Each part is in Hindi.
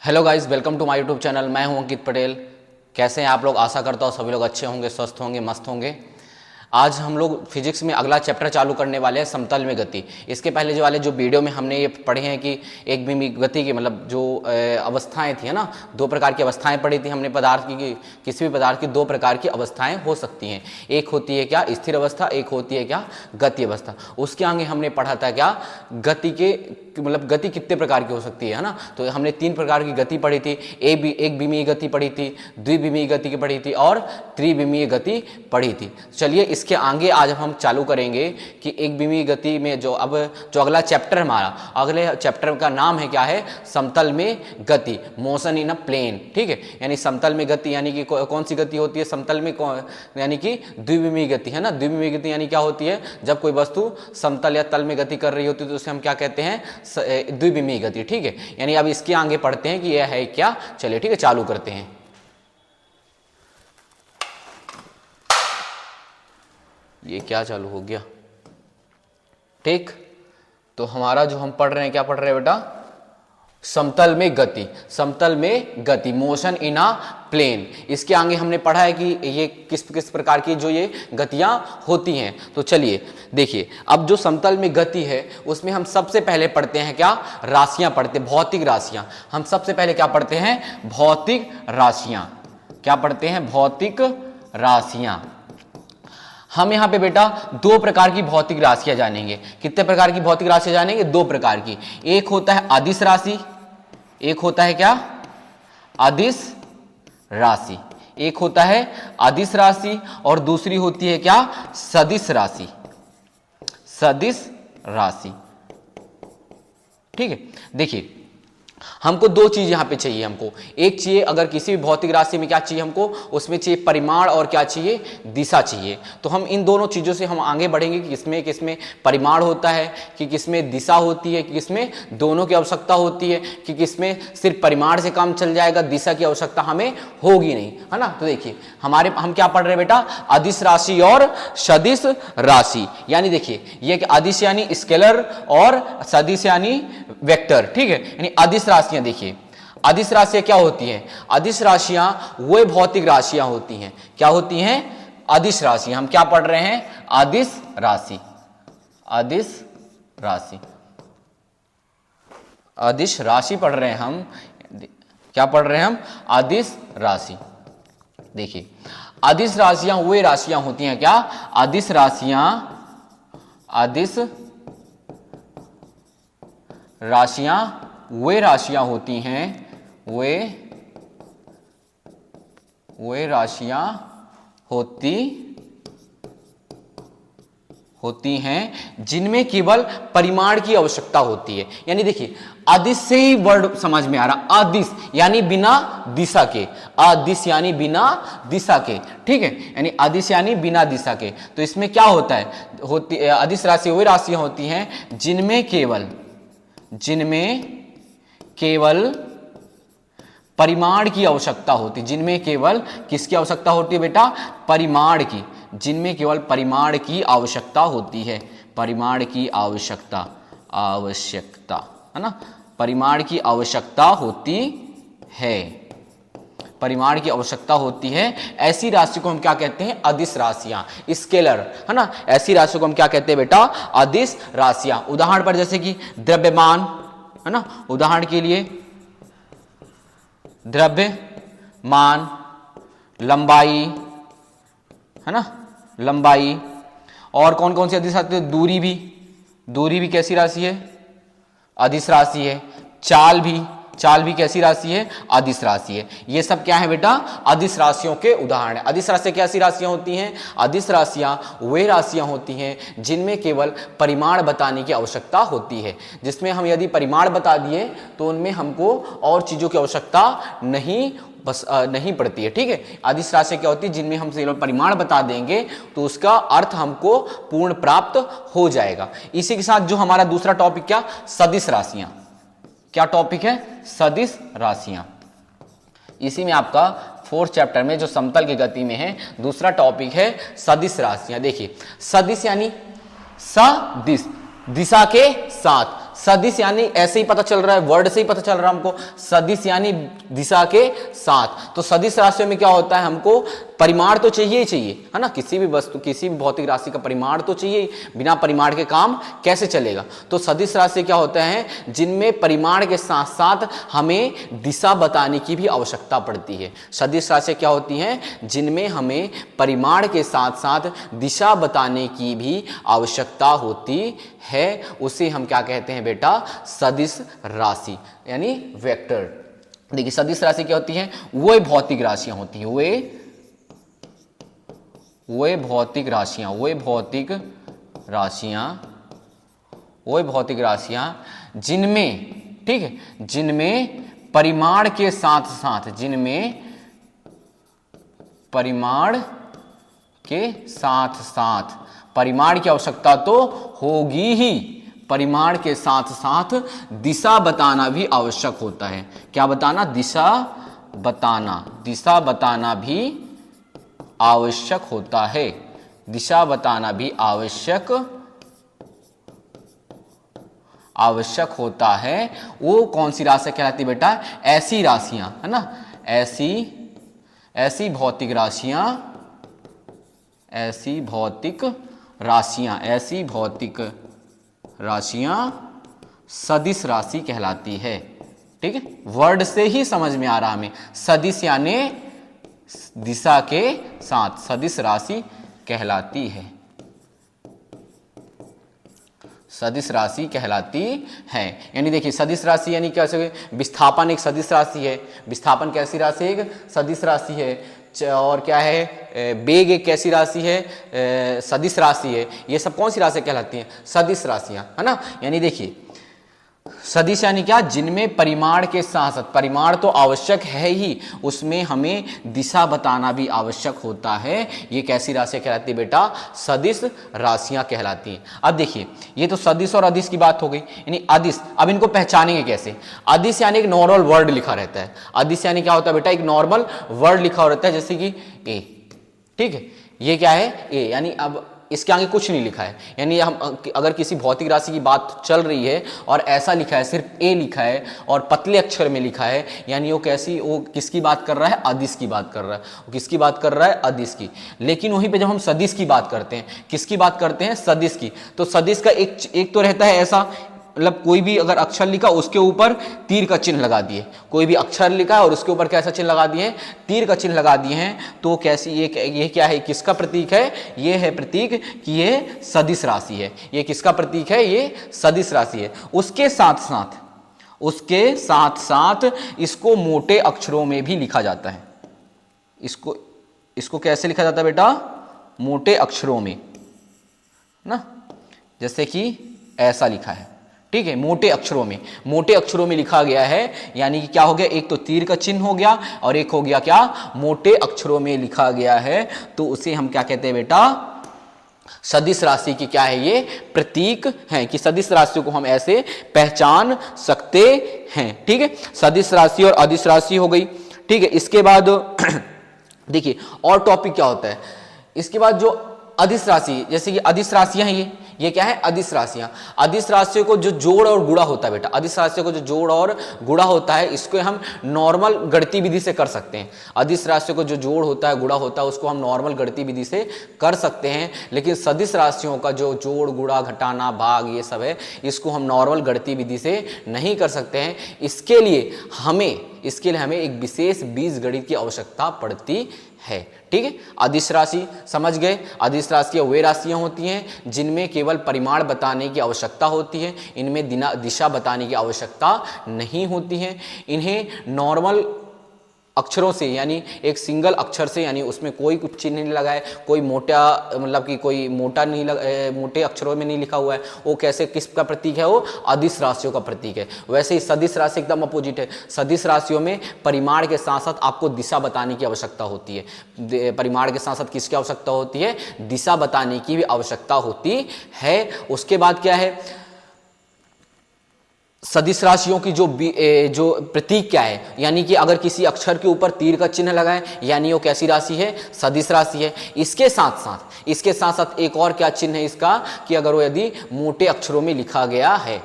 Hello guys, welcome to my YouTube channel. मैं हूं अंकित पटेल। कैसे हैं आप लोग? आशा करता हूं सभी लोग अच्छे होंगे, स्वस्थ होंगे, मस्त होंगे। आज हम लोग फिजिक्स में अगला चैप्टर चालू करने वाले हैं, समतल में गति। इसके पहले जो वाले जो वीडियो में हमने ये पढ़े हैं कि एक भी गति की मतलब जो अवस्थाएं थी, है ना, दो प्रकार की अवस्थाएं पढ़ी थी हमने पदार्थ की। किसी भी पदार्थ की दो प्रकार की अवस्थाएं हो सकती हैं। एक होती है क्या, स्थिर अवस्था, एक होती है क्या, गति अवस्था। उसके आगे हमने पढ़ा था क्या, गति के मतलब गति कितने प्रकार की हो सकती है ना। तो हमने तीन प्रकार की गति पढ़ी थी। एक विमीय गति पढ़ी थी, द्विविमीय गति की पढ़ी थी और त्रिविमीय गति पढ़ी थी। चलिए इसके आगे आज हम चालू करेंगे कि एक विमीय गति में जो अगला चैप्टर हमारा, अगले चैप्टर का नाम है क्या है, समतल में गति, मोशन इन अ प्लेन। ठीक है, यानी समतल में गति यानी कि कौन सी गति होती है समतल में, यानी कि द्विविमीय गति, है ना। द्विविमीय गति यानी क्या होती है, जब कोई वस्तु समतल या तल में गति कर रही होती है तो उसे हम क्या कहते हैं, द्विविमीय गति। ठीक है, यानी अब इसके आगे पढ़ते हैं कि यह है क्या। चलिए ठीक है, चालू करते हैं। ये क्या चालू हो गया? ठीक, तो हमारा जो हम पढ़ रहे हैं, क्या पढ़ रहे हैं बेटा, समतल में गति, समतल में गति, मोशन इन अ प्लेन। इसके आगे हमने पढ़ा है कि ये किस किस प्रकार की जो ये गतियां होती हैं। तो चलिए देखिए, अब जो समतल में गति है उसमें हम सबसे पहले पढ़ते हैं क्या, राशियां पढ़ते हैं, भौतिक राशियां। हम सबसे पहले क्या पढ़ते हैं, भौतिक राशियां। क्या पढ़ते हैं, भौतिक राशियां। हम यहाँ पे बेटा दो प्रकार की भौतिक राशियां जानेंगे। कितने प्रकार की भौतिक राशियां जानेंगे? दो प्रकार की। एक होता है अदिश राशि, एक होता है क्या, अदिश राशि। एक होता है अदिश राशि और दूसरी होती है क्या, सदिश राशि, सदिश राशि। ठीक है, देखिए हमको दो चीज यहां पे चाहिए। हमको एक चाहिए, अगर किसी भी भौतिक राशि में क्या चाहिए हमको, उसमें चाहिए परिमाण और क्या चाहिए, दिशा चाहिए। तो हम इन दोनों चीजों से हम आगे बढ़ेंगे कि किसमें किसमें परिमाण होता है, कि किसमें दिशा होती है, कि किसमें दोनों की आवश्यकता होती है, कि किसमें सिर्फ परिमाण से काम चल जाएगा, दिशा की आवश्यकता हमें होगी नहीं, है ना। तो देखिए हम क्या पढ़ रहे हैं बेटा, अदिश राशि और सदिश राशि। यानी देखिए ये अदिश यानी स्केलर और सदिश यानी वेक्टर। ठीक है, यानी अदिश राशियां, देखिए अदिश राशियां क्या होती हैं, अदिश राशियां वो भौतिक राशियां होती हैं। क्या होती हैं, अदिश राशि। हम क्या पढ़ रहे हैं, अदिश राशि, अदिश राशि, अदिश राशि पढ़ रहे हैं हम। क्या पढ़ रहे हैं हम, अदिश राशि। देखिए अदिश राशियां वो राशियां होती हैं क्या, अदिश राशियां, अदिश राशियां वे राशियां होती हैं, वे राशियां होती हैं जिनमें केवल परिमाण की आवश्यकता होती है। यानी देखिए अदिश से ही वर्ड समझ में आ रहा, अदिश यानी बिना दिशा के, अदिश यानी बिना दिशा के। ठीक है, यानी अदिश यानी बिना दिशा के। तो इसमें क्या होता है, अदिश राशि वे राशियां होती हैं जिनमें केवल परिमाण की आवश्यकता होती, जिनमें केवल किसकी आवश्यकता होती है बेटा, परिमाण की, जिनमें केवल परिमाण की आवश्यकता होती है, परिमाण की आवश्यकता है ना, परिमाण की आवश्यकता होती है, परिमाण की आवश्यकता होती है। ऐसी राशि को हम क्या कहते हैं, अदिश राशियां, स्केलर, है ना। ऐसी राशि को हम क्या कहते हैं बेटा, अदिश राशियां। उदाहरण पर जैसे कि द्रव्यमान, है ना, उदाहरण के लिए द्रव्यमान, लंबाई, है ना, लंबाई। और कौन कौन सी अदिश राशि, दूरी भी कैसी राशि है, अदिश राशि है। चाल भी कैसी राशि है, अदिश राशि है। ये सब क्या है बेटा, अदिश राशियों के उदाहरण है। अदिश राशि कैसी राशियां होती हैं, अदिश राशियां वे राशियां होती हैं जिनमें केवल परिमाण बताने की आवश्यकता होती है। जिसमें हम यदि परिमाण बता दिए तो उनमें हमको और चीजों की आवश्यकता नहीं पड़ती है। ठीक है, अदिश राशि क्या होती है, जिनमें हम केवल परिमाण बता देंगे तो उसका अर्थ हमको पूर्ण प्राप्त हो जाएगा। इसी के साथ जो हमारा दूसरा टॉपिक क्या, सदिश राशियां। क्या टॉपिक है, सदिश राशियां। इसी में आपका फोर्थ चैप्टर में जो समतल की गति में है दूसरा टॉपिक है सदिश राशियां। देखिए सदिश यानी सदिश, दिशा के साथ, सदिश यानी ऐसे ही पता चल रहा है, वर्ड से ही पता चल रहा है हमको, सदिश यानी दिशा के साथ। तो सदिश राशियों में क्या होता है, हमको परिमाण तो चाहिए ही चाहिए, है ना, किसी भी वस्तु, किसी भी भौतिक राशि का परिमाण तो चाहिए, बिना परिमाण के काम कैसे चलेगा। तो सदिश राशि क्या होता है, जिनमें परिमाण के साथ साथ हमें दिशा बताने की भी आवश्यकता पड़ती है। सदिश राशि क्या होती हैं, जिनमें हमें परिमाण के साथ साथ दिशा बताने की भी आवश्यकता होती है, उसे हम क्या कहते हैं बेटा, सदिश राशि यानी वेक्टर। देखिए सदिश राशि क्या होती है, वो भौतिक राशियां होती हैं, वो भौतिक राशियां जिनमें, ठीक है, जिनमें परिमाण के साथ साथ, जिनमें परिमाण के साथ साथ, परिमाण की आवश्यकता तो होगी ही, परिमाण के साथ साथ दिशा बताना भी आवश्यक होता है। क्या बताना, दिशा बताना भी आवश्यक होता है, दिशा बताना भी आवश्यक होता है। वो कौन सी राशि कहलाती है बेटा, ऐसी राशियां, है ना, ऐसी भौतिक राशियां सदिश राशि कहलाती है। ठीक है, वर्ड से ही समझ में आ रहा हमें, सदिश यानी दिशा के साथ, सदिश राशि कहलाती है, सदिश राशि कहलाती है। यानी देखिए सदिश राशि यानी क्या, विस्थापन एक सदिश राशि है, विस्थापन कैसी राशि है, एक सदिश राशि है, और क्या है, वेग एक कैसी राशि है, सदिश राशि है। ये सब कौन सी राशि कहलाती हैं, सदिश राशियां, है ना। यानी देखिए सदिश यानी क्या, जिनमें परिमाण के साथ साथ, परिमाण तो आवश्यक है ही, उसमें हमें दिशा बताना भी आवश्यक होता है। ये कैसी राशि कहलाती है बेटा, सदिश राशियां कहलाती हैं। अब देखिए ये तो सदिश और अदिश की बात हो गई, यानी अदिश। अब इनको पहचानेंगे कैसे, अदिश यानी एक नॉर्मल वर्ड लिखा रहता है, अदिश यानी क्या होता है बेटा, एक नॉर्मल वर्ड लिखा रहता है, जैसे कि ए, ठीक है, ये क्या है, ए, यानी अब इसके आगे कुछ नहीं लिखा है। यानी हम अगर किसी भौतिक राशि की बात चल रही है और ऐसा लिखा है, सिर्फ ए लिखा है और पतले अक्षर में लिखा है, यानी वो कैसी, वो किसकी बात कर रहा है, अदिश की बात कर रहा है। वो किसकी बात कर रहा है, अदिश की। लेकिन वहीं पे जब हम सदिश की बात करते हैं, किसकी बात करते हैं, सदिश की, तो सदिश का एक तो रहता है ऐसा, मतलब कोई भी अगर अक्षर लिखा उसके ऊपर तीर का चिन्ह लगा दिए, कोई भी अक्षर लिखा है और उसके ऊपर कैसा चिन्ह लगा दिए, तीर का चिन्ह लगा दिए हैं, तो कैसी, ये क्या है, किसका प्रतीक है, ये है प्रतीक कि ये सदिश राशि है। ये किसका प्रतीक है, ये सदिश राशि है। उसके साथ साथ इसको मोटे अक्षरों में भी लिखा जाता है। इसको कैसे लिखा जाता है बेटा, मोटे अक्षरों में ना, जैसे कि ऐसा लिखा है, ठीक है, मोटे अक्षरों में लिखा गया है। यानी कि क्या हो गया, एक तो तीर का चिन्ह हो गया और एक हो गया क्या, मोटे अक्षरों में लिखा गया है, तो उसे हम क्या कहते हैं बेटा, सदिश राशि की क्या है, ये प्रतीक है, कि सदिश राशियों को हम ऐसे पहचान सकते हैं। ठीक है, सदिश राशि और अदिश राशि हो गई। ठीक है, इसके बाद देखिए और टॉपिक क्या होता है, इसके बाद जो अदिश राशि, जैसे कि अदिश राशियां हैं, ये क्या है, अदिश राशियां। अदिश राशियों को जो जोड़ और गुणा होता है बेटा, अदिश राशियों को जो जोड़ और गुणा होता है, इसको हम नॉर्मल गणितीय विधि से कर सकते हैं। अदिश राशियों को जो जोड़ होता है, गुणा होता है, उसको हम नॉर्मल गणितीय विधि से कर सकते हैं। लेकिन सदिश राशियों का जो जोड़, गुणा, घटाना, भाग, ये सब है, इसको हम नॉर्मल गणितीय विधि से नहीं कर सकते हैं। इसके लिए हमें एक विशेष बीजगणित की आवश्यकता पड़ती है। ठीक है, अदिश राशि समझ गए। अदिश राशियां वे राशियां होती हैं जिनमें केवल परिमाण बताने की आवश्यकता होती है, इनमें दिशा बताने की आवश्यकता नहीं होती है। इन्हें नॉर्मल अक्षरों से, यानी एक सिंगल अक्षर से, यानी उसमें कोई कुछ चिन्ह नहीं लगा है, कोई मोटा, मतलब कि कोई मोटा नहीं मोटे अक्षरों में नहीं लिखा हुआ है, वो कैसे, किसका प्रतीक है, वो अदिश राशियों का प्रतीक है। वैसे ही सदिश राशि एकदम अपोजिट है। सदिश राशियों में परिमाण के साथ साथ आपको दिशा बताने की आवश्यकता होती है। परिमाण के साथ साथ किसकी आवश्यकता होती है, दिशा बताने की भी आवश्यकता होती है। उसके बाद क्या है, सदिश राशियों की जो प्रतीक क्या है, यानी कि अगर किसी अक्षर के ऊपर तीर का चिन्ह लगा है, यानी वो कैसी राशि है, सदिश राशि है। इसके साथ साथ एक और क्या चिन्ह है इसका, कि अगर वो यदि मोटे अक्षरों में लिखा गया है,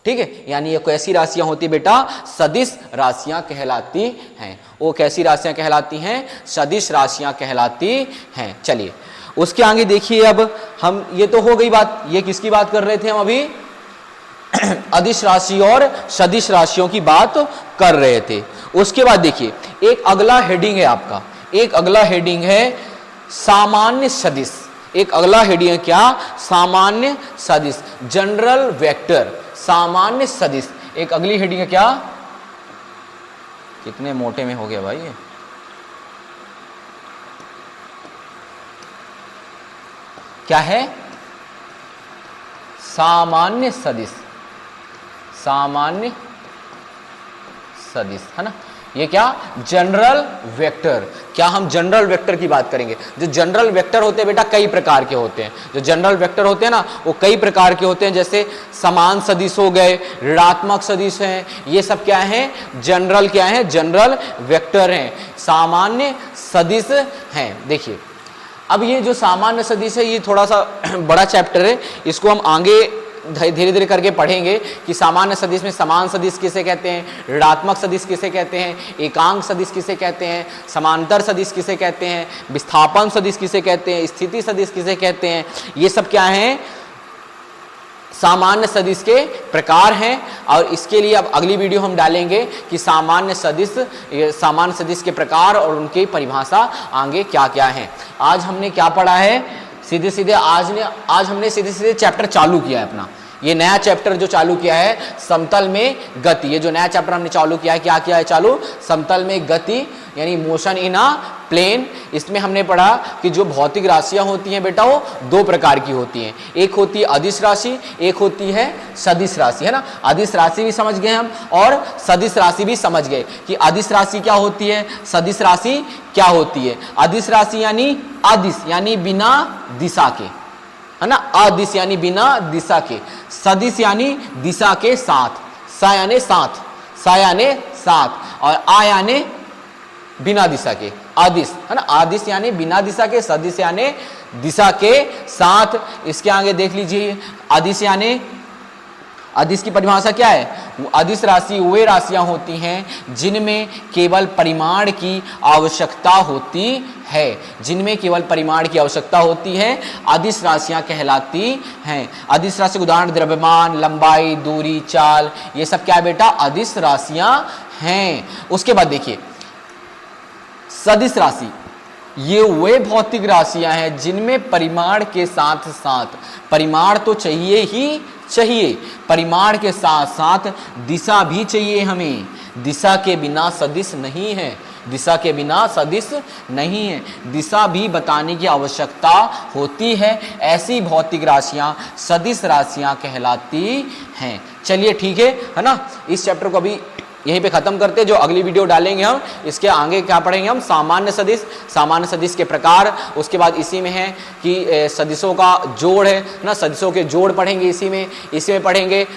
ठीक है, यानी ये कैसी राशियां होती बेटा, सदिश राशियां कहलाती हैं। वो कैसी राशियां कहलाती हैं, सदिश राशियां कहलाती हैं। चलिए उसके आगे देखिए, अब हम, ये तो हो गई बात, ये किसकी बात कर रहे थे हम अभी, अदिश राशि और सदिश राशियों की बात कर रहे थे। उसके बाद देखिए एक अगला हेडिंग है आपका, एक अगला हेडिंग है सामान्य सदिश। एक अगला हेडिंग है क्या, सामान्य सदिश, जनरल वेक्टर, सामान्य सदिश। एक अगली हेडिंग है क्या, कितने मोटे में हो गया भाई ये, क्या है, सामान्य सदिश, सामान्य सदिश है ना। ये क्या, जनरल वेक्टर। क्या हम जनरल वेक्टर की बात करेंगे। जो जनरल वेक्टर होते हैं बेटा कई प्रकार के होते हैं, जो जनरल वेक्टर होते हैं ना वो कई प्रकार के होते हैं, जैसे समान सदिश हो गए, ऋणात्मक सदिश हैं, ये सब क्या है, जनरल क्या है, जनरल वेक्टर हैं, सामान्य सदिश हैं। देखिए अब ये जो सामान्य सदिश है ये थोड़ा सा बड़ा चैप्टर है, इसको हम आगे धीरे धीरे करके पढ़ेंगे कि सामान्य सदिश में समान सदिश किसे कहते हैं, ऋणात्मक सदिश किसे कहते हैं, एकांक सदिश किसे कहते हैं, समांतर सदिश किसे कहते हैं, विस्थापन सदिश किसे कहते हैं, स्थिति सदिश किसे कहते हैं। ये सब क्या है, सामान्य सदिश के प्रकार हैं। और इसके लिए अब अगली वीडियो हम डालेंगे कि सामान्य सदिश के प्रकार और उनकी परिभाषा आगे क्या क्या है। आज हमने क्या पढ़ा है, सीधे सीधे आज हमने सीधे सीधे चैप्टर चालू किया है अपना। ये नया चैप्टर जो चालू किया है समतल में गति, ये जो नया चैप्टर हमने चालू किया है, क्या किया है चालू, समतल में गति यानी मोशन इन अ प्लेन। इसमें हमने पढ़ा कि जो भौतिक राशियां होती हैं बेटा वो दो प्रकार की होती हैं, एक होती है अदिश राशि, एक होती है सदिश राशि, है ना। अदिश राशि भी समझ गए हम और सदिश राशि भी समझ गए कि अदिश राशि क्या होती है, सदिश राशि क्या होती है। अदिश राशि यानी अदिश यानी बिना दिशा के, है ना, अदिश यानी बिना दिशा के, सदिश यानी दिशा के साथ, सा यानी साथ, सा यानी साथ और आ यानी बिना दिशा के, अदिश, है ना। अदिश यानी बिना दिशा के, सदिश यानी दिशा के साथ। इसके आगे देख लीजिए, अदिश यानी, अदिश की परिभाषा क्या है, अदिश राशि वे राशियां होती हैं जिनमें केवल परिमाण की आवश्यकता होती है, जिनमें केवल परिमाण की आवश्यकता होती है, अदिश राशियां कहलाती हैं। अदिश राशि उदाहरण द्रव्यमान, लंबाई, दूरी, चाल, ये सब क्या है बेटा, अदिश राशियां हैं। उसके बाद देखिए सदिश राशि, ये वे भौतिक राशियां हैं जिनमें परिमाण के साथ साथ, परिमाण तो चाहिए ही चाहिए, परिमाण के साथ साथ दिशा भी चाहिए हमें। दिशा के बिना सदिश नहीं है, दिशा के बिना सदिश नहीं है, दिशा भी बताने की आवश्यकता होती है। ऐसी भौतिक राशियां सदिश राशियां कहलाती हैं। चलिए ठीक है ना, इस चैप्टर को अभी यहीं पे खत्म करते हैं। जो अगली वीडियो डालेंगे हम, इसके आगे क्या पढ़ेंगे हम, सामान्य सदिश, सामान्य सदिश के प्रकार। उसके बाद इसी में है कि सदिशों का जोड़ है ना, सदिशों के जोड़ पढ़ेंगे इसी में पढ़ेंगे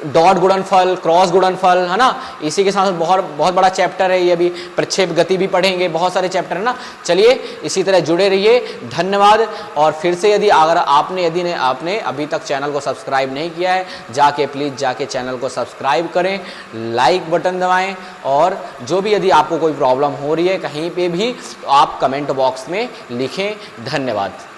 डॉट गुणनफल, क्रॉस गुणनफल, है ना। इसी के साथ बहुत बड़ा चैप्टर है ये भी, प्रक्षेप गति भी पढ़ेंगे, बहुत सारे चैप्टर है ना। चलिए इसी तरह जुड़े रहिए, धन्यवाद। और फिर से यदि अगर आपने अभी तक चैनल को सब्सक्राइब नहीं किया है, जाके प्लीज़ जाके चैनल को सब्सक्राइब करें, लाइक बटन दबाएं और जो भी यदि आपको कोई प्रॉब्लम हो रही है कहीं पे भी तो आप कमेंट बॉक्स में लिखें। धन्यवाद।